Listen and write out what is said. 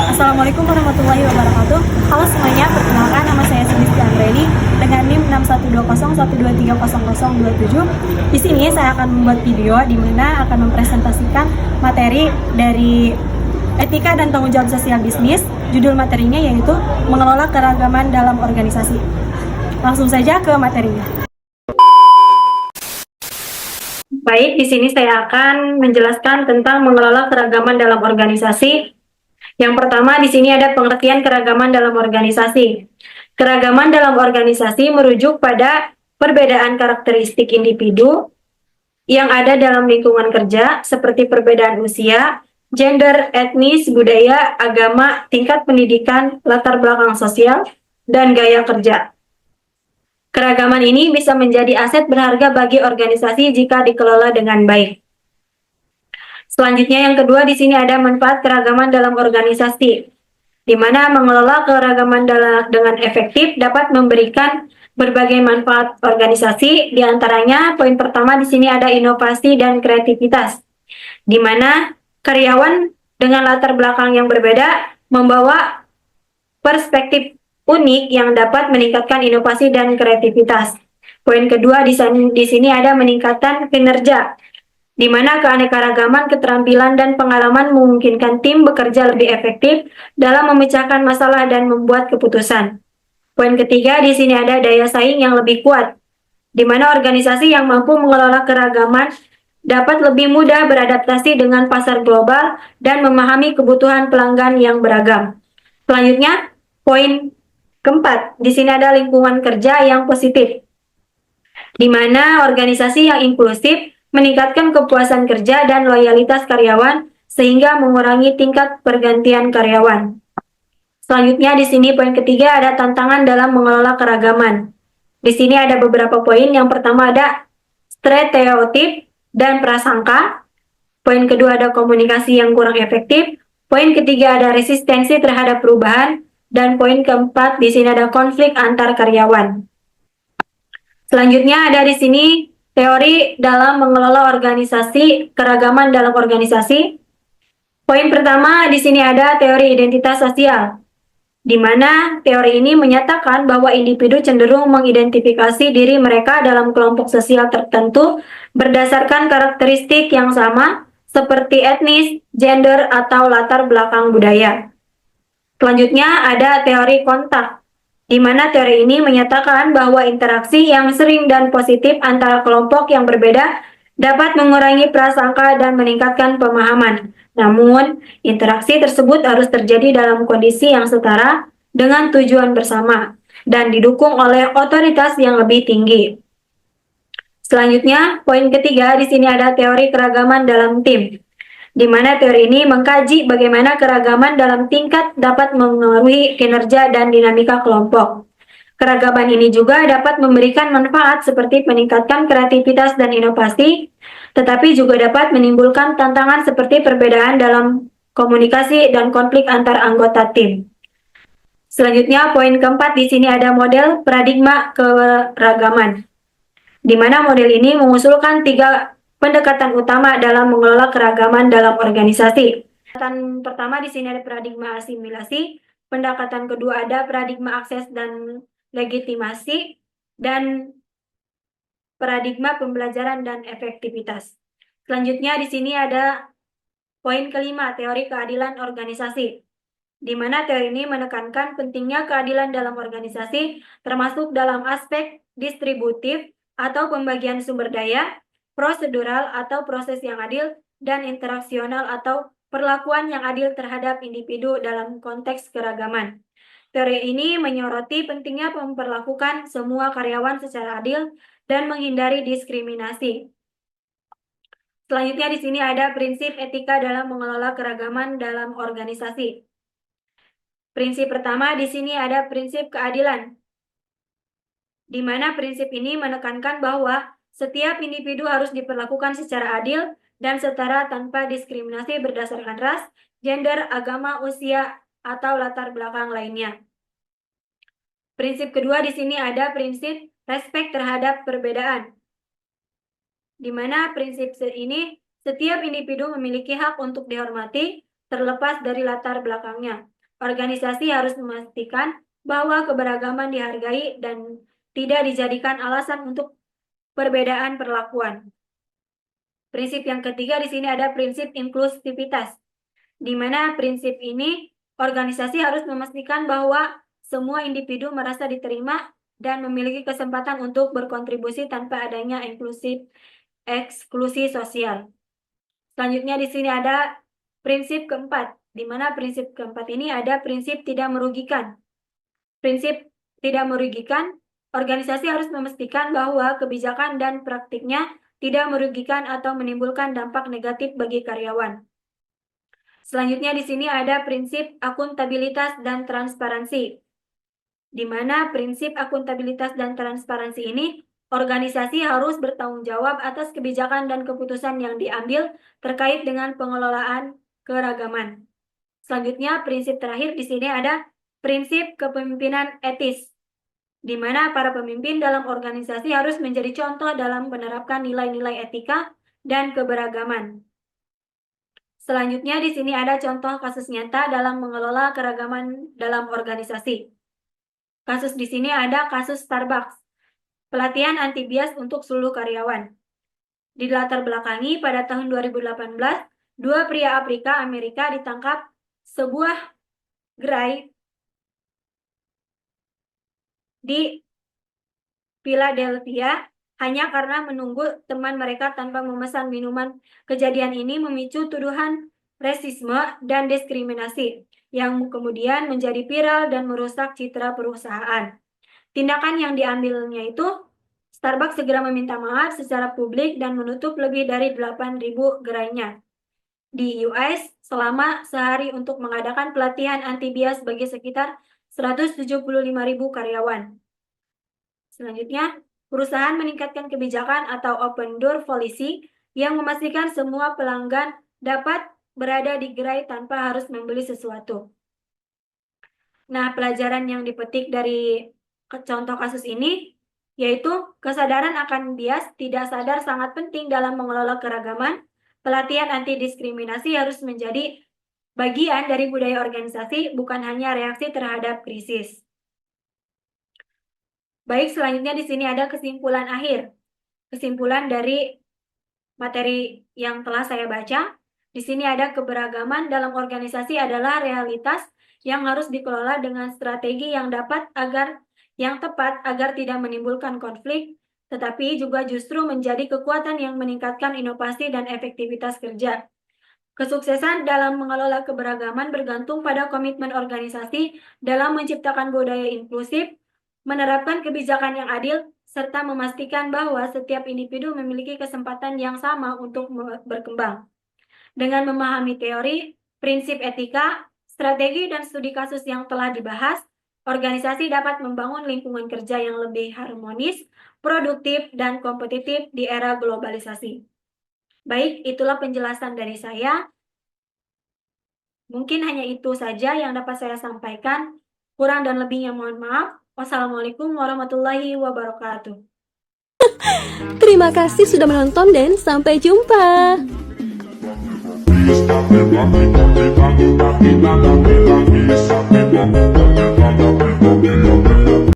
Assalamualaikum warahmatullahi wabarakatuh. Halo semuanya, perkenalkan nama saya Sulisti Andreli dengan NIM 612013300027. Di sini saya akan membuat video di mana akan mempresentasikan materi dari etika dan tanggung jawab sosial bisnis. Judul materinya yaitu mengelola keragaman dalam organisasi. Langsung saja ke materinya. Baik, di sini saya akan menjelaskan tentang mengelola keragaman dalam organisasi. Yang pertama, di sini ada pengertian keragaman dalam organisasi. Keragaman dalam organisasi merujuk pada perbedaan karakteristik individu yang ada dalam lingkungan kerja, seperti perbedaan usia, gender, etnis, budaya, agama, tingkat pendidikan, latar belakang sosial, dan gaya kerja. Keragaman ini bisa menjadi aset berharga bagi organisasi jika dikelola dengan baik. Selanjutnya yang kedua, di sini ada manfaat keragaman dalam organisasi, di mana mengelola keragaman dengan efektif dapat memberikan berbagai manfaat organisasi. Di antaranya, poin pertama di sini ada inovasi dan kreativitas, di mana karyawan dengan latar belakang yang berbeda membawa perspektif unik yang dapat meningkatkan inovasi dan kreativitas. Poin kedua di sini ada meningkatkan kinerja, di mana keanekaragaman, keterampilan, dan pengalaman memungkinkan tim bekerja lebih efektif dalam memecahkan masalah dan membuat keputusan. Poin ketiga, di sini ada daya saing yang lebih kuat, di mana organisasi yang mampu mengelola keragaman dapat lebih mudah beradaptasi dengan pasar global dan memahami kebutuhan pelanggan yang beragam. Selanjutnya, poin keempat, di sini ada lingkungan kerja yang positif, di mana organisasi yang inklusif meningkatkan kepuasan kerja dan loyalitas karyawan sehingga mengurangi tingkat pergantian karyawan. Selanjutnya di sini poin ketiga ada tantangan dalam mengelola keragaman. Di sini ada beberapa poin. Yang pertama ada stereotip dan prasangka. Poin kedua ada komunikasi yang kurang efektif. Poin ketiga ada resistensi terhadap perubahan, dan poin keempat di sini ada konflik antar karyawan. Selanjutnya ada di sini teori dalam mengelola organisasi, keragaman dalam organisasi. Poin pertama di sini ada teori identitas sosial, di mana teori ini menyatakan bahwa individu cenderung mengidentifikasi diri mereka dalam kelompok sosial tertentu berdasarkan karakteristik yang sama seperti etnis, gender, atau latar belakang budaya. Selanjutnya ada teori kontak, di mana teori ini menyatakan bahwa interaksi yang sering dan positif antara kelompok yang berbeda dapat mengurangi prasangka dan meningkatkan pemahaman. Namun, interaksi tersebut harus terjadi dalam kondisi yang setara dengan tujuan bersama dan didukung oleh otoritas yang lebih tinggi. Selanjutnya, poin ketiga di sini ada teori keragaman dalam tim, di mana teori ini mengkaji bagaimana keragaman dalam tingkat dapat mengaruhi kinerja dan dinamika kelompok. Keragaman ini juga dapat memberikan manfaat seperti meningkatkan kreativitas dan inovasi, tetapi juga dapat menimbulkan tantangan seperti perbedaan dalam komunikasi dan konflik antar anggota tim. Selanjutnya, poin keempat di sini ada model paradigma keragaman, di mana model ini mengusulkan 3 pendekatan utama dalam mengelola keragaman dalam organisasi. Pendekatan pertama di sini ada paradigma asimilasi, pendekatan kedua ada paradigma akses dan legitimasi, dan paradigma pembelajaran dan efektivitas. Selanjutnya di sini ada poin kelima, teori keadilan organisasi, di mana teori ini menekankan pentingnya keadilan dalam organisasi, termasuk dalam aspek distributif atau pembagian sumber daya, prosedural atau proses yang adil, dan interaksional atau perlakuan yang adil terhadap individu dalam konteks keragaman. Teori ini menyoroti pentingnya memperlakukan semua karyawan secara adil dan menghindari diskriminasi. Selanjutnya di sini ada prinsip etika dalam mengelola keragaman dalam organisasi. Prinsip pertama di sini ada prinsip keadilan, di mana prinsip ini menekankan bahwa setiap individu harus diperlakukan secara adil dan setara tanpa diskriminasi berdasarkan ras, gender, agama, usia, atau latar belakang lainnya. Prinsip kedua di sini ada prinsip respek terhadap perbedaan, di mana prinsip ini setiap individu memiliki hak untuk dihormati terlepas dari latar belakangnya. Organisasi harus memastikan bahwa keberagaman dihargai dan tidak dijadikan alasan untuk perbedaan perlakuan. Prinsip yang ketiga di sini ada prinsip inklusivitas, di mana prinsip ini organisasi harus memastikan bahwa semua individu merasa diterima dan memiliki kesempatan untuk berkontribusi tanpa adanya eksklusi sosial. Selanjutnya di sini ada prinsip keempat, di mana prinsip keempat ini ada prinsip tidak merugikan. Prinsip tidak merugikan, organisasi harus memastikan bahwa kebijakan dan praktiknya tidak merugikan atau menimbulkan dampak negatif bagi karyawan. Selanjutnya di sini ada prinsip akuntabilitas dan transparansi, di mana prinsip akuntabilitas dan transparansi ini organisasi harus bertanggung jawab atas kebijakan dan keputusan yang diambil terkait dengan pengelolaan keragaman. Selanjutnya, prinsip terakhir di sini ada prinsip kepemimpinan etis, di mana para pemimpin dalam organisasi harus menjadi contoh dalam menerapkan nilai-nilai etika dan keberagaman. Selanjutnya di sini ada contoh kasus nyata dalam mengelola keragaman dalam organisasi. Kasus di sini ada kasus Starbucks, pelatihan anti bias untuk seluruh karyawan. Dilatar belakangi pada tahun 2018, dua pria Afrika Amerika ditangkap sebuah gerai di Philadelphia hanya karena menunggu teman mereka tanpa memesan minuman. Kejadian ini memicu tuduhan rasisme dan diskriminasi yang kemudian menjadi viral dan merusak citra perusahaan. Tindakan yang diambilnya itu, Starbucks segera meminta maaf secara publik dan menutup lebih dari 8.000 gerainya di US selama sehari untuk mengadakan pelatihan anti bias bagi sekitar 175.000 karyawan. Selanjutnya, perusahaan meningkatkan kebijakan atau open door policy yang memastikan semua pelanggan dapat berada di gerai tanpa harus membeli sesuatu. Nah, pelajaran yang dipetik dari contoh kasus ini yaitu kesadaran akan bias tidak sadar sangat penting dalam mengelola keragaman. Pelatihan anti diskriminasi harus menjadi bagian dari budaya organisasi, bukan hanya reaksi terhadap krisis. Baik, selanjutnya di sini ada kesimpulan akhir. Kesimpulan dari materi yang telah saya baca. Di sini ada keberagaman dalam organisasi adalah realitas yang harus dikelola dengan strategi yang tepat agar tidak menimbulkan konflik, tetapi juga justru menjadi kekuatan yang meningkatkan inovasi dan efektivitas kerja. Kesuksesan dalam mengelola keberagaman bergantung pada komitmen organisasi dalam menciptakan budaya inklusif, menerapkan kebijakan yang adil, serta memastikan bahwa setiap individu memiliki kesempatan yang sama untuk berkembang. Dengan memahami teori, prinsip etika, strategi, dan studi kasus yang telah dibahas, organisasi dapat membangun lingkungan kerja yang lebih harmonis, produktif, dan kompetitif di era globalisasi. Baik, itulah penjelasan dari saya. Mungkin hanya itu saja yang dapat saya sampaikan. Kurang dan lebihnya mohon maaf. Wassalamualaikum warahmatullahi wabarakatuh. Terima kasih sudah menonton dan sampai jumpa.